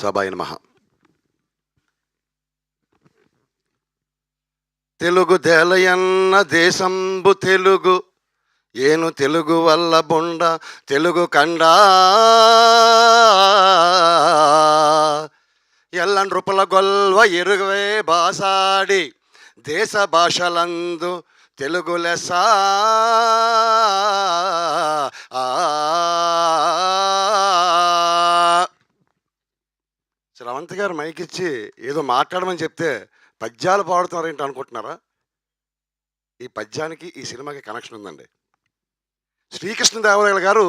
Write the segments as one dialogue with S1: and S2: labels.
S1: సభాయ నమః. తెలుగు దేలయన్న దేశంబు తెలుగు ఏను తెలుగు వల్ల బొండ తెలుగు కండా ఎల్ల నృపుల గొల్వ ఎరుగవే బాసాడి దేశ భాషలందు తెలుగు లెస్స. శ్రవంత్ గారు మైక్ ఇచ్చి ఏదో మాట్లాడమని చెప్తే పద్యాలు పాడుతున్నారేంటి అనుకుంటున్నారా? ఈ పద్యానికి ఈ సినిమాకి కనెక్షన్ ఉందండి. శ్రీకృష్ణదేవరాయలు గారు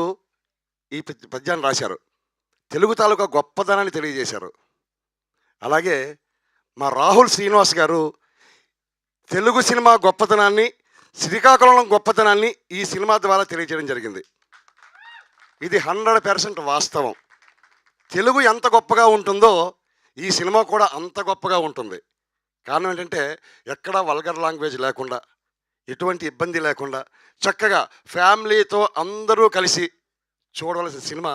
S1: ఈ పద్యాన్ని రాశారు. తెలుగు తాలూకా గొప్పదనాన్ని తెలియజేశారు. అలాగే మా రాహుల్ శ్రీనివాస్ గారు తెలుగు సినిమా గొప్పతనాన్ని, శ్రీకాకుళం గొప్పతనాన్ని ఈ సినిమా ద్వారా తెలియజేయడం జరిగింది. ఇది 100% వాస్తవం. తెలుగు ఎంత గొప్పగా ఉంటుందో ఈ సినిమా కూడా అంత గొప్పగా ఉంటుంది. కారణం ఏంటంటే ఎక్కడ వల్గర్ లాంగ్వేజ్ లేకుండా, ఎటువంటి ఇబ్బంది లేకుండా చక్కగా ఫ్యామిలీతో అందరూ కలిసి చూడవలసిన cinema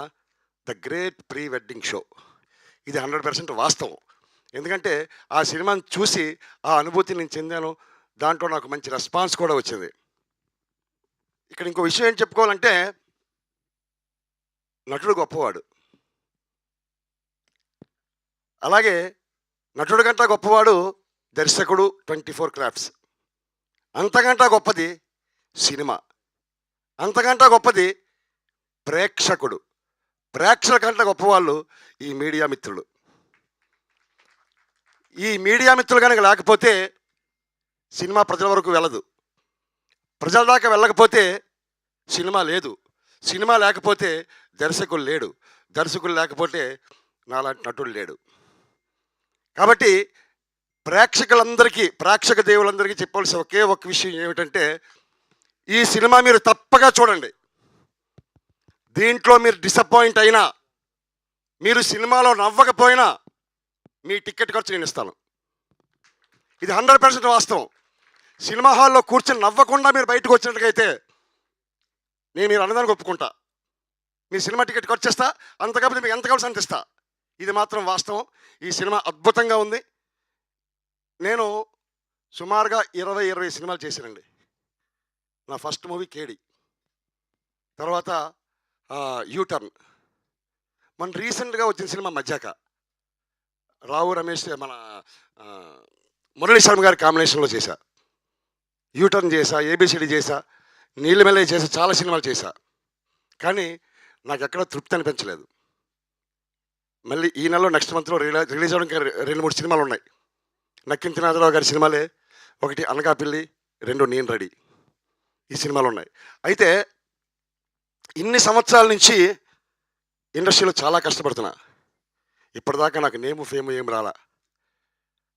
S1: the great pre wedding show. ఇది 100% వాస్తవం. ఎందుకంటే ఆ సినిమాని చూసి ఆ అనుభూతి నేను చెందాను. దాంట్లో నాకు మంచి రెస్పాన్స్ కూడా వచ్చింది. ఇక్కడ ఇంకో విషయం ఏం చెప్పుకోవాలంటే, నటుడు గొప్పవాడు. అలాగే నటుడు కంటే గొప్పవాడు దర్శకుడు, 24 క్రాఫ్ట్స్. అంతకంటే గొప్పది సినిమా. అంతకంటే గొప్పది ప్రేక్షకుడు. ప్రేక్షకుల కంటే గొప్పవాళ్ళు ఈ మీడియా మిత్రులు. ఈ మీడియా మిత్రులు కనుక లేకపోతే సినిమా ప్రజల వరకు వెళ్ళదు. ప్రజల దాకా వెళ్ళకపోతే సినిమా లేదు. సినిమా లేకపోతే దర్శకులు లేడు. దర్శకులు లేకపోతే నాలాంటి నటుడు లేడు. కాబట్టి ప్రేక్షకులందరికీ, ప్రేక్షక దేవులందరికీ చెప్పవలసిన ఒకే ఒక విషయం ఏమిటంటే, ఈ సినిమా మీరు తప్పగా చూడండి. దీంట్లో మీరు డిసప్పాయింట్ అయినా, మీరు సినిమాలో నవ్వకపోయినా మీ టికెట్ ఖర్చు నేను ఇస్తాను. ఇది 100% వాస్తవం. సినిమా హాల్లో కూర్చొని నవ్వకుండా మీరు బయటకు వచ్చినట్టుగైతే నేను మీరు అన్నదానికి ఒప్పుకుంటా. మీ సినిమా టికెట్ ఖర్చు ఇస్తా, అంతకపోతే మీకు ఎంత కావాల్సి అంత ఇస్తా. ఇది మాత్రం వాస్తవం. ఈ సినిమా అద్భుతంగా ఉంది. నేను సుమారుగా 20 సినిమాలు చేశానండి. నా ఫస్ట్ మూవీ కేడి, తర్వాత యూటర్న్, మన రీసెంట్గా వచ్చిన సినిమా మజ్జాక, రావు రమేష్ మన మురళీ శర్మ గారి కాంబినేషన్లో చేశా. యూటర్న్ చేశా, ఏబిసిడి చేశా, నీలిమెల్లె చేశా, చాలా సినిమాలు చేశా. కానీ నాకు ఎక్కడ తృప్తి అనిపించలేదు. మళ్ళీ ఈ నెలలో నెక్స్ట్ మంత్లో రిలీజ్ అవ్వడానికి 2-3 సినిమాలు ఉన్నాయి. నక్కింటి నాథరావు గారి సినిమాలే, ఒకటి అనకాపిల్లి, 2 నేను రెడీ. ఈ సినిమాలు ఉన్నాయి. అయితే ఇన్ని సంవత్సరాల నుంచి ఇండస్ట్రీలో చాలా కష్టపడుతున్నా. ఇప్పటిదాకా నాకు నేము ఫేము ఏం రాలా.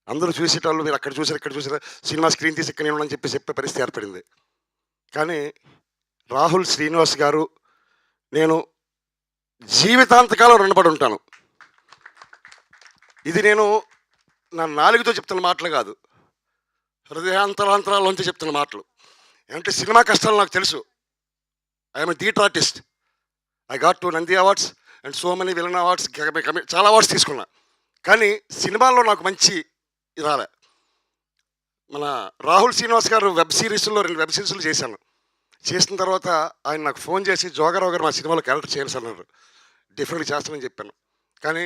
S1: అందరూ చూసేటోళ్ళు మీరు అక్కడ చూసారు, ఇక్కడ చూసారు, సినిమా స్క్రీన్ తీసి ఇక్కడ నేను చెప్పే పరిస్థితి ఏర్పడింది. కానీ రాహుల్ శ్రీనివాస్ గారు నేను జీవితాంతకాలం రుణపడి ఉంటాను. ఇది నేను నా నాలుగుతో చెప్తున్న మాటలు కాదు, హృదయాంతరాంతరాల్లోంచి చెప్తున్న మాటలు. అంటే సినిమా కష్టాలు నాకు తెలుసు. I'm a theatre artist. I got 2 Nandi awards and so many villain awards, చాలా అవార్డ్స్ తీసుకున్నా. కానీ సినిమాల్లో నాకు మంచి రాలే. మన రాహుల్ శ్రీనివాస్ గారు వెబ్ సిరీస్లో 2 వెబ్ సిరీస్లు చేశాను. చేసిన తర్వాత ఆయన నాకు ఫోన్ చేసి, జోగారావు గారు మా సినిమాలో క్యారెక్టర్ చేయాల్సి అన్నారు. డెఫినెట్గా చేస్తానని చెప్పాను. కానీ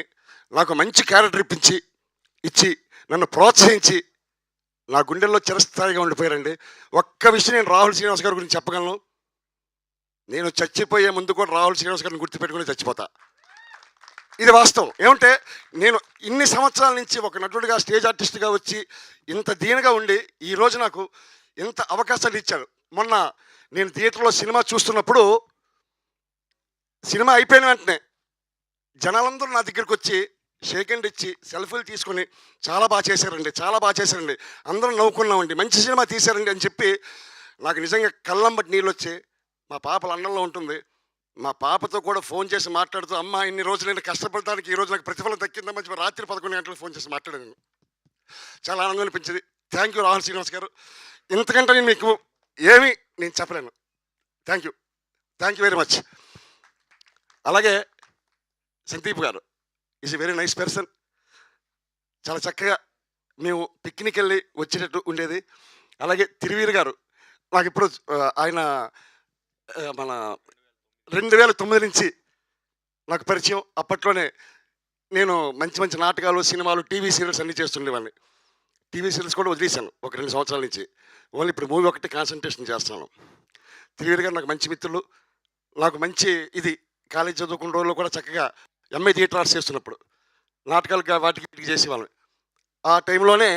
S1: నాకు మంచి క్యారెక్టర్ ఇచ్చి నన్ను ప్రోత్సహించి నా గుండెల్లో చిరస్థాయిగా ఉండిపోయారండి. ఒక్క విషయం నేను రాహుల్ శ్రీనివాస్ గారి గురించి చెప్పగలను. నేను చచ్చిపోయే ముందు కూడా రాహుల్ శ్రీనివాస్ గారిని గుర్తుపెట్టుకుని చచ్చిపోతా. ఇది వాస్తవం. ఏమంటే నేను ఇన్ని సంవత్సరాల నుంచి ఒక నటుడిగా, స్టేజ్ ఆర్టిస్ట్గా వచ్చి ఇంత దీనిగా ఉండి ఈరోజు నాకు ఇంత అవకాశాలు ఇచ్చారు. మొన్న నేను థియేటర్లో సినిమా చూస్తున్నప్పుడు, సినిమా అయిపోయిన వెంటనే జనాలందరూ నా దగ్గరికి వచ్చి షేక్ హ్యాండ్ ఇచ్చి సెల్ఫీలు తీసుకొని చాలా బాగా చేశారండి, అందరం నవ్వుకున్నామండి, మంచి సినిమా తీశారండి అని చెప్పి నాకు నిజంగా కళ్ళంబట్టి నీళ్ళు వచ్చి, మా పాప లండన్లో ఉంటుంది, మా పాపతో కూడా ఫోన్ చేసి మాట్లాడుతూ, అమ్మ ఇన్ని రోజులు నేను కష్టపడటానికి ఈరోజు నాకు ప్రతిఫలం దక్కిందమ్మని చెప్పి రాత్రి 11 గంటలకు ఫోన్ చేసి మాట్లాడాను. చాలా ఆనందం అనిపించింది. థ్యాంక్ యూ రాహుల్ శ్రీనివాస్ గారు. ఇంతకంటే నేను మీకు ఏమీ నేను చెప్పలేను. Thank you very much. అలాగే సందీప్ గారు is a very nice person. చాలా చక్కగా మేము పిక్నిక్ వెళ్ళి వచ్చేటట్టు ఉండేది. అలాగే తిరువీరు గారు నాకు ఇప్పుడు ఆయన మన 2009 నుంచి నాకు పరిచయం. అప్పట్లోనే నేను మంచి మంచి నాటకాలు, సినిమాలు, టీవీ సీరియల్స్ అన్నీ చేస్తుండేవాడిని. టీవీ సీరియల్స్ కూడా వదిలేశాను ఒక 2 సంవత్సరాల నుంచి. ఓన్లీ ఇప్పుడు మూవీ ఒకటి కాన్సన్ట్రేషన్ చేస్తున్నాను. తిరువీరు గారు నాకు మంచి మిత్రులు. నాకు మంచి ఇది కాలేజ్ చదువుకున్న రోజుల్లో కూడా చక్కగా ఎంఏ థియేటర్ ఆర్ట్స్ చేస్తున్నప్పుడు నాటకాలుగా వాటికి వీటికి చేసేవాళ్ళం. ఆ టైంలోనే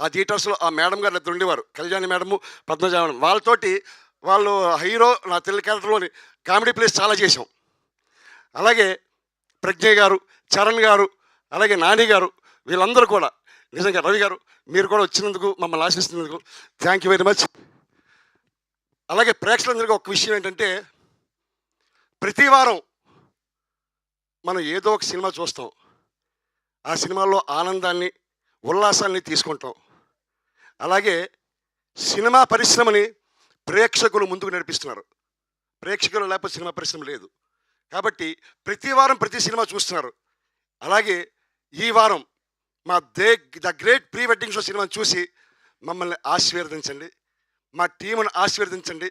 S1: ఆ థియేటర్స్లో ఆ మేడం గారు ఇద్దరు ఉండేవారు, కళ్యాణి మేడము, పద్మజ మేడం. వాళ్ళతోటి వాళ్ళు హీరో నా తెలుగు క్యారెక్టర్లోని కామెడీ ప్లేస్ చాలా చేసాం. అలాగే ప్రజ్ఞ గారు, చరణ్ గారు, అలాగే నాని గారు, వీళ్ళందరూ కూడా నిజంగా రవి గారు మీరు కూడా వచ్చినందుకు, మమ్మల్ని ఆశిస్తున్నందుకు థ్యాంక్ యూ వెరీ మచ్. అలాగే ప్రేక్షకులందరికీ ఒక విషయం ఏంటంటే, ప్రతి వారం మనం ఏదో ఒక సినిమా చూస్తాం. ఆ సినిమాల్లో ఆనందాన్ని, ఉల్లాసాన్ని తీసుకుంటాం. అలాగే సినిమా పరిశ్రమని ప్రేక్షకులు ముందుకు నడిపిస్తున్నారు. ప్రేక్షకులు లేకపోతే సినిమా పరిశ్రమ లేదు. కాబట్టి ప్రతి వారం ప్రతి సినిమా చూస్తున్నారు. అలాగే ఈ వారం మా the great pre wedding show సినిమాని చూసి మమ్మల్ని ఆశీర్వదించండి, మా టీమును ఆశీర్వదించండి.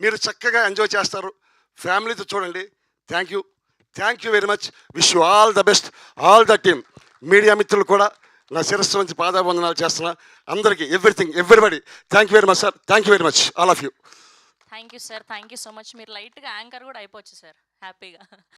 S1: మీరు చక్కగా ఎంజాయ్ చేస్తారు. ఫ్యామిలీతో చూడండి. Thank you very much. Wish you all the best, all the team. Media మిత్రులు కూడా నా శిరస్సు నుంచి పాదాబంధనాలు చేస్తున్నా. అందరికీ everybody thank you very much sir. Thank you very much all of you.
S2: Thank you sir, thank you so much. మీరు లైట్గా anchor కూడా అయిపోవచ్చు సార్ హ్యాపీగా.